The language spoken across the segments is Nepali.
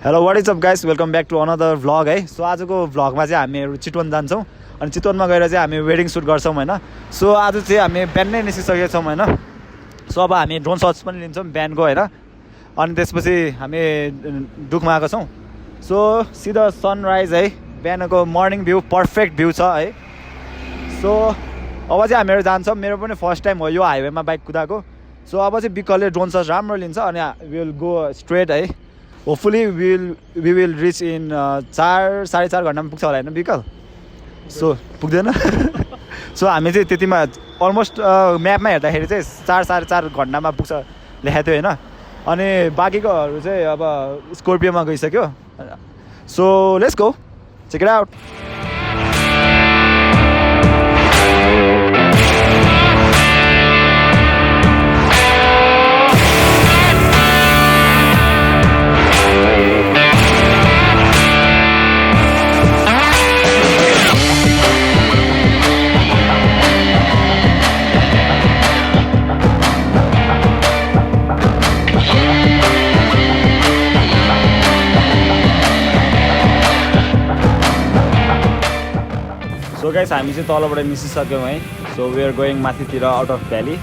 Hello what is up guys welcome back to another vlog है। सो आजको भ्लगमा चाहिँ हामीहरू चितवन जान्छौँ अनि चितवनमा गएर चाहिँ हामी वेडिङ सुट गर्छौँ होइन। सो आज चाहिँ हामी बिहानै निस्किसकेका छौँ होइन। सो अब हामी ड्रोन सट्स पनि लिन्छौँ बिहानको होइन। अनि त्यसपछि हामी डुकमा आएको छौँ। सो सिधा सनराइज है, बिहानको मर्निङ भ्यू पर्फेक्ट भ्यू छ है। सो अब चाहिँ हामीहरू जान्छौँ, मेरो पनि फर्स्ट टाइम हो यो हाइवेमा बाइक कुदाएको। सो अब चाहिँ बिकलले ड्रोन सट्स राम्रो लिन्छ अनि वी विल गो स्ट्रेट है। Hopefully we will reach in 4-4.5 घन्टामा पुग्छ होला होइन बिकल। सो पुग्दैन सो हामी चाहिँ त्यतिमा अलमोस्ट म्यापमा हेर्दाखेरि चाहिँ 4-4.5 घन्टामा पुग्छ लेखाएको थियो होइन। अनि बाँकीकोहरू चाहिँ अब स्कोर्पियोमा गइसक्यो। So let's go check it out. So guys हामी चाहिँ तलबाट निस्किसक्यौँ है। सो वी आर गोइङ माथितिर आउट अफ भ्याली।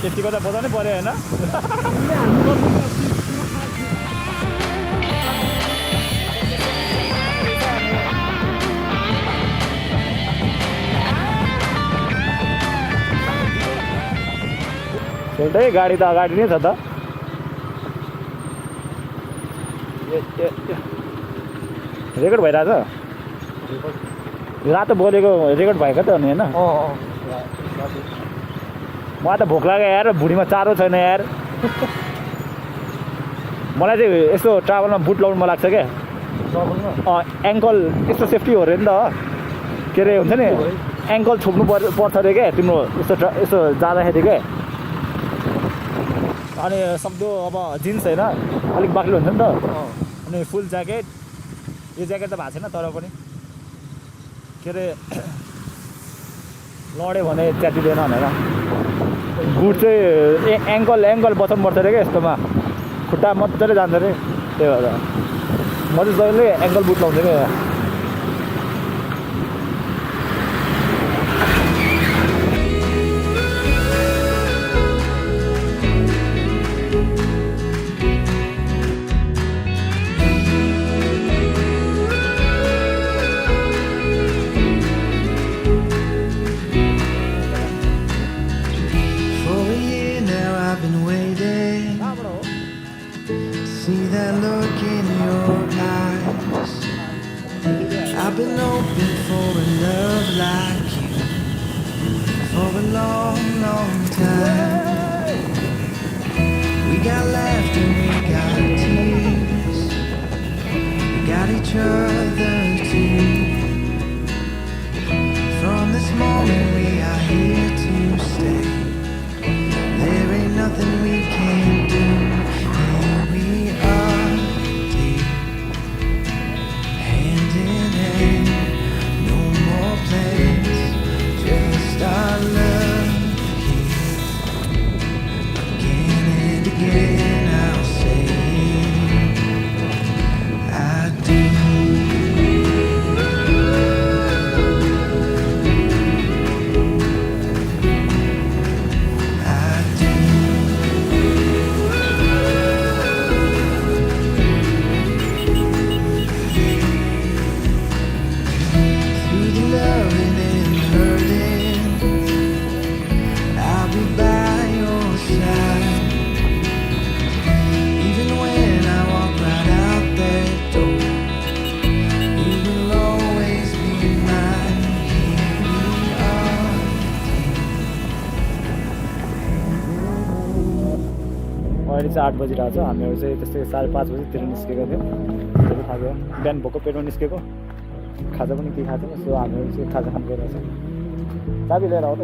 यतिको त बजाउनै पऱ्यो होइन। एउटै गाडी त अगाडि नै छ त। रेकर्ड भइरहेछ रातो बोलेको रेकर्ड भएको त नि होइन। मलाई त भोक लाग्यो यार, भुँडीमा चारो छैन यार। मलाई चाहिँ यस्तो ट्राभलमा बुट लाउनु मन लाग्छ क्या। एङ्कल यस्तो सेफ्टी हो अरे नि त, के अरे हुन्छ नि एङ्कल छोप्नु पर्छ अरे क्या तिम्रो यस्तो जाँदाखेरि क्या। अनि सक्दो अब जिन्स होइन अलिक बाक्लो हुन्छ नि त। अनि फुल ज्याकेट, यो ज्याकेट त भएको छैन तर पनि के अरे लड्यो भने च्यातिँदैन भनेर। बुट चाहिँ एङ्कल बचाउनु पर्छ अरे क्या यस्तोमा, खुट्टा मजाले जान्छ अरे। त्यही भएर म चाहिँ जहिले एङ्कल बुट लाउँछु क्या। See that look in your eyes. I've been hoping for a love like you for a long, long time. We got laughter, we got tears, we got each other too. From this moment we are here to stay. There ain't nothing we can't do. अहिले चाहिँ 8 बजिरहेको छ। हामीहरू चाहिँ त्यस्तै 5:30 बजीतिर निस्केको थियौँ। त्यसले थाहा भयो बिहान भोको पेटमा निस्केको, खाजा पनि के खाएको थिएन। सो हामीहरू चाहिँ खाजा खानु गइरहेको छ। चाबी लिएर आऊ त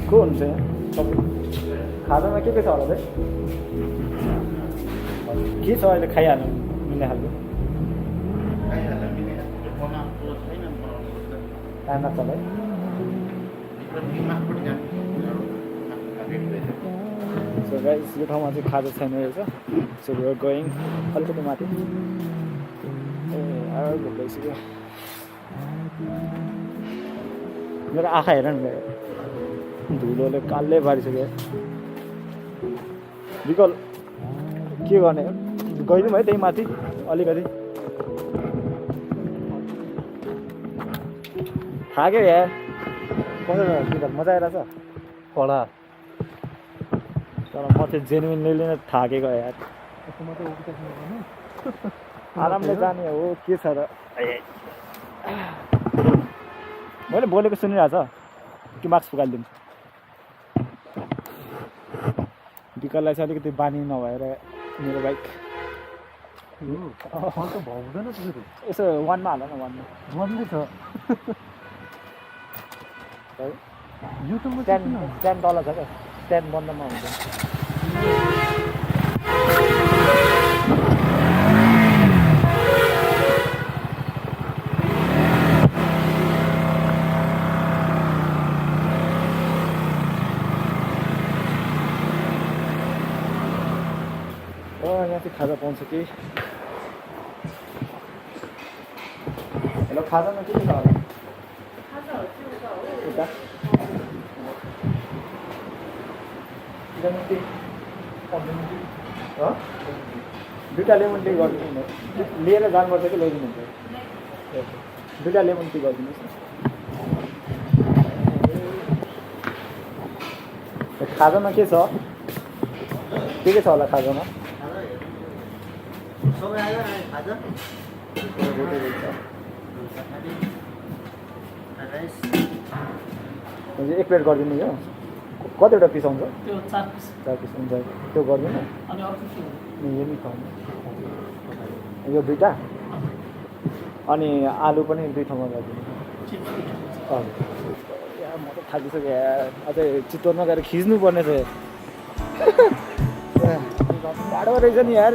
को हुन्छ यहाँ खाजामा के छ होला चाहिँ के छ अहिले खाइहाल्नु मिल्ने खालको टाइम लाग्छ होला है सो गाइस यो ठाउँमा चाहिँ खाजा छैन रहेछ सो वी आर गोइङ अलिकति माथि ए भोक भइसक्यो मेरो आँखा हेर न धुलोले कालै पारिसक्यो विकल के गर्ने गइदिउँ है त्यही माथि अलिकति थाक्यो यार कस्तो विकल मजा आइरहेछ कडा तर म चाहिँ जेन्युनली नै थाकेको यार आरामले जाने हो के छ र मैले बोलेको सुनिरहेछ कि मार्क्स फुकालिदिनु विकललाई चाहिँ अलिकति बानी नभएर मेरो बाइक यसो वानमा हाल न वानमा छ स्ट्यान्ड तल छ क्या स्ट्यान्ड बन्दमा हुन्छ यहाँ चाहिँ खाजा पाउँछ कि हेलो खाजामा के छ होला यता दुईवटा लेमन टी गरिदिनु लिएर जानुपर्छ कि ल्याइदिनुहुन्छ दुईवटा लेमन टी गरिदिनुहोस् न खाजामा के छ के छ होला खाजामा एक प्लेट गरिदिनु यो कतिवटा पिस आउँछ त्यो 4 पिस हुन्छ त्यो गरिदिनु अनि अर्को के यो नि खानु यो दुईवटा अनि आलु पनि दुई ठाउँमा गरिदिनु हजुर म त थाकिसक्यो यार अझै चितवनमा गएर खिच्नु पर्ने थियो टाढो रहेछ नि यार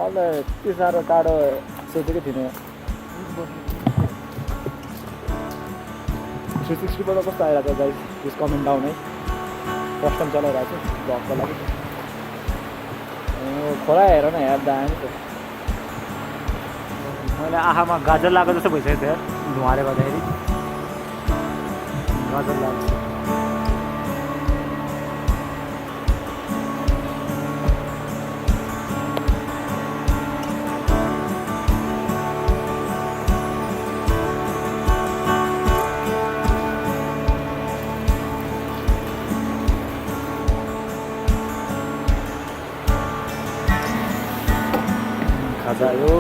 अन्त यति साह्रो टाढो सोचेकै थिइनँ 360 बाट कस्तो आइरहेको छ गाइस प्लिज कमेन्ट डाउन है फर्स्ट टाइम चलाइरहेको छु भ्लगको लागि खोला हेर न यार दामी छ मैले आँखामा गाजर लगाएको जस्तो भइसकेको थियो यार धुवाले गर्दाखेरि गाजर लाग्छ खाजा आयो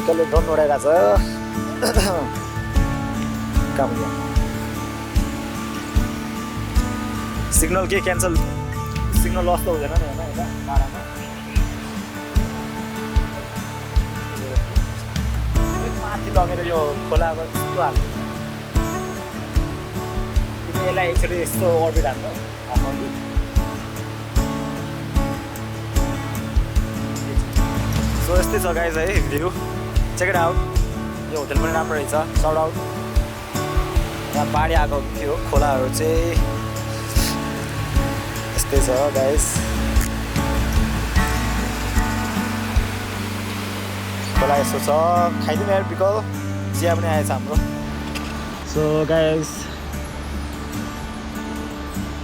विकलले ड्रोन उडाइरहेको छ काम सिग्नल के क्यान्सल सिग्नल लस त हुँदैन नि होइन यता डाँडामा माथि लगेर यो खोलाको यस्तो हाल्नु तिमी यसलाई एकचोटि यस्तो अर्बिट हाल्नु सो यस्तै छ गाइज है भ्यू चेक इट आउट यो होटल पनि राम्रो रहेछ साउट आउट यहाँ पाहाडी आएको थियो खोलाहरू चाहिँ यस्तै छ गाइज खोला यस्तो छ खाइदिनु यार बिकल चिया पनि आएछ हाम्रो सो गाइज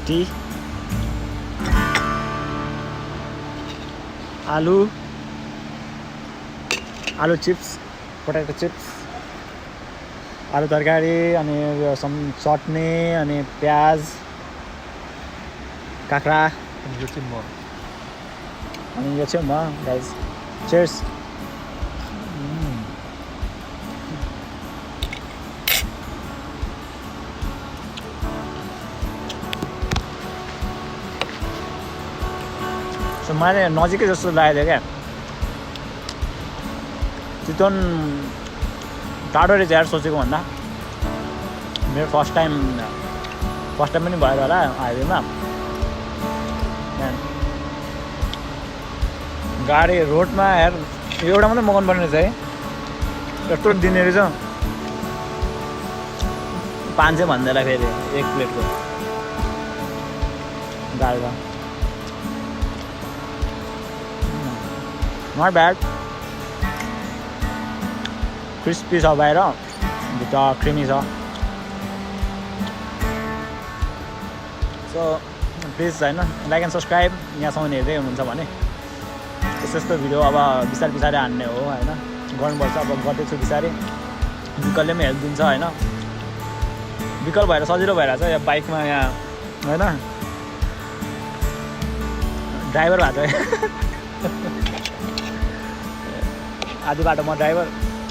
टी आलु चिप्स पोटेटो चिप्स आलु तरकारी अनि सम चटनी अनि प्याज काँक्रा अनि यो चाहिँ म अनि यो चाहिँ म गाइस चेयर्स सो मैले नजिकै जस्तो लागेको थियो क्या चितवन टाढो रहेछ यार सोचेको भन्दा मेरो फर्स्ट टाइम पनि भयो होला हाइवेमा गाडी रोडमा यार एउटा मात्रै मगाउनु पर्ने रहेछ है यत्रो दिने रहेछ 500 भन्दैला फेरि एक प्लेटको दालमा नट ब्याड क्रिस्पी छ बाहिर भित्र क्रिमी छ सो प्लिज होइन लाइक एन्ड सब्सक्राइब यहाँसम्म हेर्दै हुनुहुन्छ भने यस्तो भिडियो अब बिस्तारै हान्ने हो होइन गर्नुपर्छ अब गर्दैछु बिस्तारै विकलले पनि हेल्प दिन्छ होइन विकल भएर सजिलो भइरहेछ यहाँ बाइकमा यहाँ होइन ड्राइभर भएको छ आधी बाटो म ड्राइभर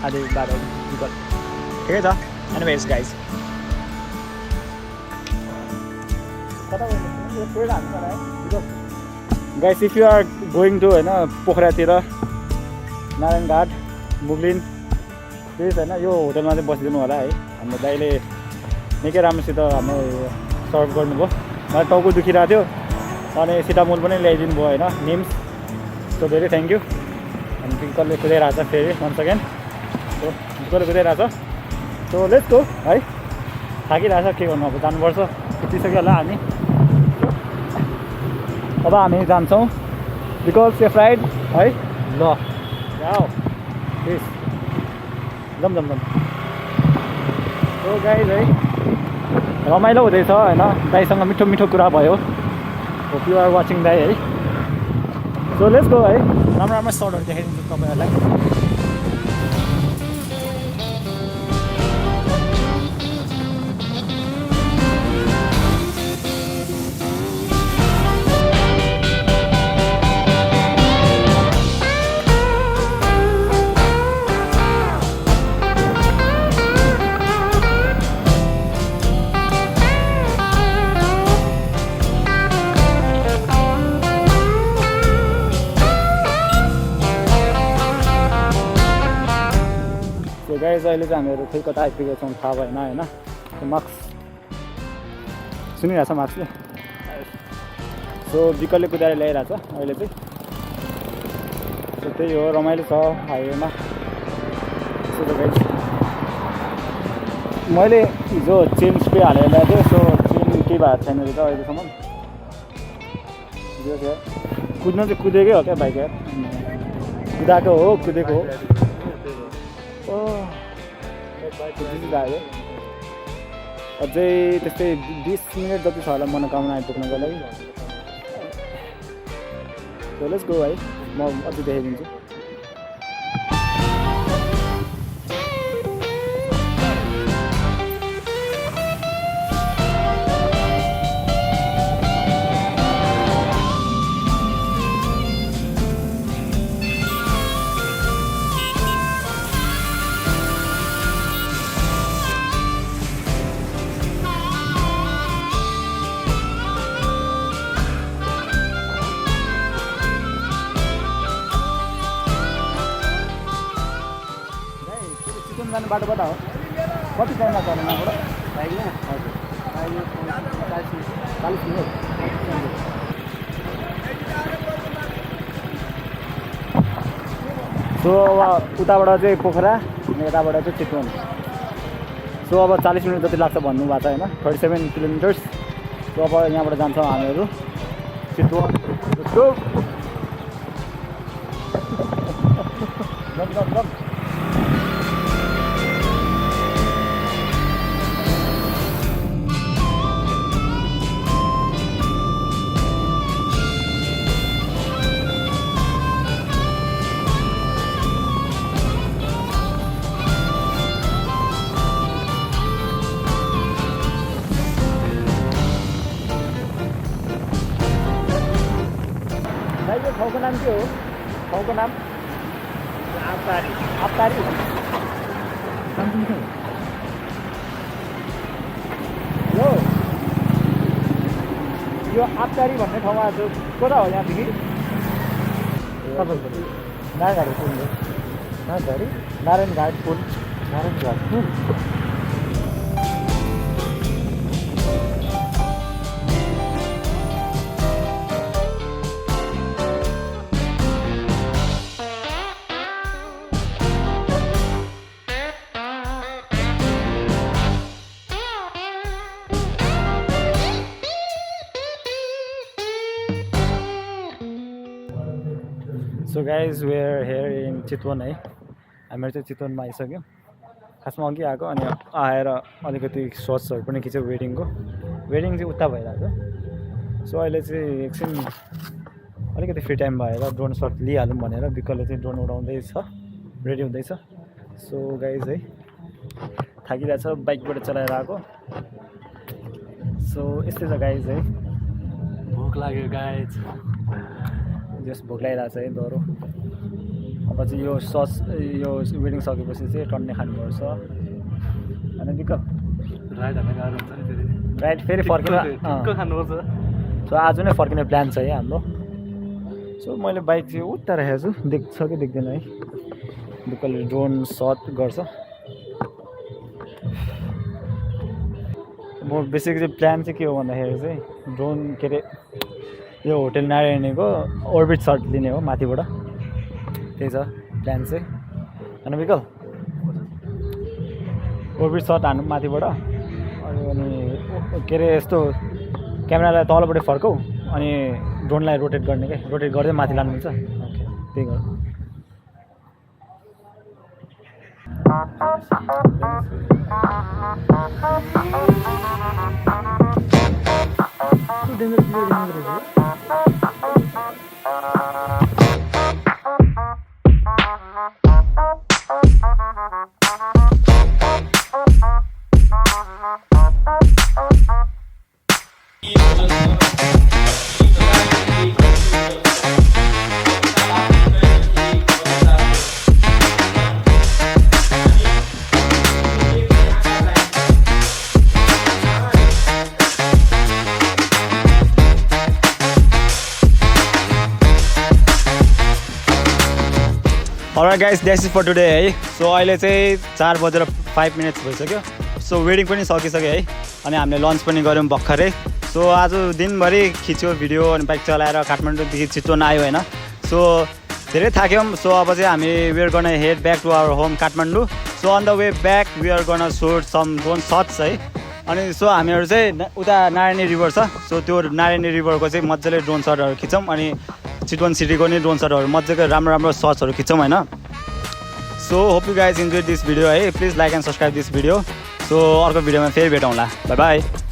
आधी बाटो विकल ठिकै छ anyways guys guys if you are going to होइन पोखरातिर नारायण घाट मुगलिन प्लिज होइन यो होटलमा चाहिँ बसिदिनु होला है हाम्रो दाइले निकै राम्रोसित हाम्रो सर्भ गर्नुभयो मलाई टाउको दुखिरहेको थियो अनि सिटामोल पनि ल्याइदिनु भयो होइन निम्स सो धेरै थ्याङ्क यू अनि विकलले कुदाइरहेको छ फेरि वान सेकेन्ड सो विकलले कुदाइरहेको छ सो लेट्स गो है थाकिरहेको छ के गर्नु अब जानुपर्छ उठिसक्यो होला हामी अब हामी जान्छौँ बिकज सेफ राइड है ल जाऊ प्लिज जम सो गाइज है रमाइलो हुँदैछ होइन दाइसँग मिठो कुरा भयो होप यु आर वाचिङ दाइ है सो लेट्स गो है राम्रो सर्टहरू देखाइदिन्छु तपाईँहरूलाई गाइज अहिले चाहिँ हामीहरू फेरि कता आइपुगेको छौँ थाहा भएन होइन मार्क्स सुनिरहेछ मार्क्सले सो विकलले कुदाएर ल्याइरहेछ अहिले चाहिँ सो त्यही हो रमाइलो छ हाइवेमा सो गाइज मैले हिजो चेन स्प्रे हालेर ल्याएको थिएँ सो चेन केही भएको छैन रहेछ अहिलेसम्म कुद्नु चाहिँ कुदेकै हो क्या बाइक यार कुदेको हो अझै त्यस्तै 20 मिनट जति छ होला मनोकामना आइपुग्नको लागि लेट्स गो है म अझै देखाइदिन्छु बाटोबाट हो कति टाइम लाग्छ होला यहाँबाट बाइकमा हजुर 40 मिनट सो अब उताबाट चाहिँ पोखरा अनि यताबाट चाहिँ चितवन सो अब 40 मिनट जति लाग्छ भन्नुभएको छ होइन 37 किलोमिटर्स सो अब यहाँबाट जान्छौँ हामीहरू चितवन जम ठाउँको नाम के हो ठाउँको नाम आबतारी आबतारी हो यो आबतारी भन्ने ठाउँमा कता हो यहाँदेखि नारायणघाट पुल नारायणघाट पुल So guys, we are here in Chitwan है हामीहरू चाहिँ चितवनमा आइसक्यौँ खासमा अघि आएको अनि आएर अलिकति सर्ट्सहरू पनि खिच्यो वेडिङ चाहिँ उता भइरहेको छ सो अहिले चाहिँ एकछिन अलिकति फ्री टाइम भएर ड्रोन सर्ट लिइहालौँ भनेर विकलले चाहिँ ड्रोन उडाउँदैछ रेडी हुँदैछ सो गाइज है थाकिरहेछ बाइकबाट चलाएर आएको सो यस्तै छ गाइज है भोक लाग्यो गाइज जस भोक लागिरहेछ है डह्रो अब चाहिँ यो सस यो वेडिङ सकेपछि चाहिँ टन्ने खानुपर्छ अनि विकल राइड हाल्न गाह्रो हुन्छ नि फेरि राइट फेरि फर्किन खानुपर्छ सो आज नै फर्किने प्लान छ है हाम्रो सो मैले बाइक चाहिँ उता राखेको छु देख्छ कि देख्दैन है विकलले ड्रोन सट गर्छ म बेसिकली प्लान चाहिँ के हो भन्दाखेरि चाहिँ ड्रोन के अरे यो होटल नारायणीको ओर्बिट सर्ट लिने हो माथिबाट त्यही छ प्लान चाहिँ होइन विकल ओर्बिट सर्ट हान्नु माथिबाट अनि के अरे यस्तो क्यामेरालाई तलपट्टि फर्काउ अनि ड्रोनलाई रोटेट गर्ने क्या रोटेट गर्दै माथि लानुहुन्छ ओके त्यही गर Alright guys, that's it for today है सो अहिले चाहिँ 4:05 भइसक्यो सो वेडिङ पनि सकिसक्यो है अनि हामीले लन्च पनि गऱ्यौँ भर्खरै सो आज दिनभरि खिच्यो भिडियो अनि बाइक चलाएर काठमाडौँदेखि चितवन आयो होइन सो धेरै थाक्यौँ सो अब चाहिँ हामी we are gonna head back to our home Kathmandu so on the way back we are gonna shoot some drone shots है अनि सो हामीहरू चाहिँ उता नारायणी रिभर छ सो त्यो नारायणी रिभरको चाहिँ मजाले ड्रोन सटहरू खिच्छौँ अनि चितवन सिटीको नि ड्रोन सटहरू मजाको राम्रो सट्सहरू खिच्छौँ होइन so hope you guys enjoy this video है please like and subscribe this video so अर्को भिडियोमा फेरि भेटौँला बाई बाई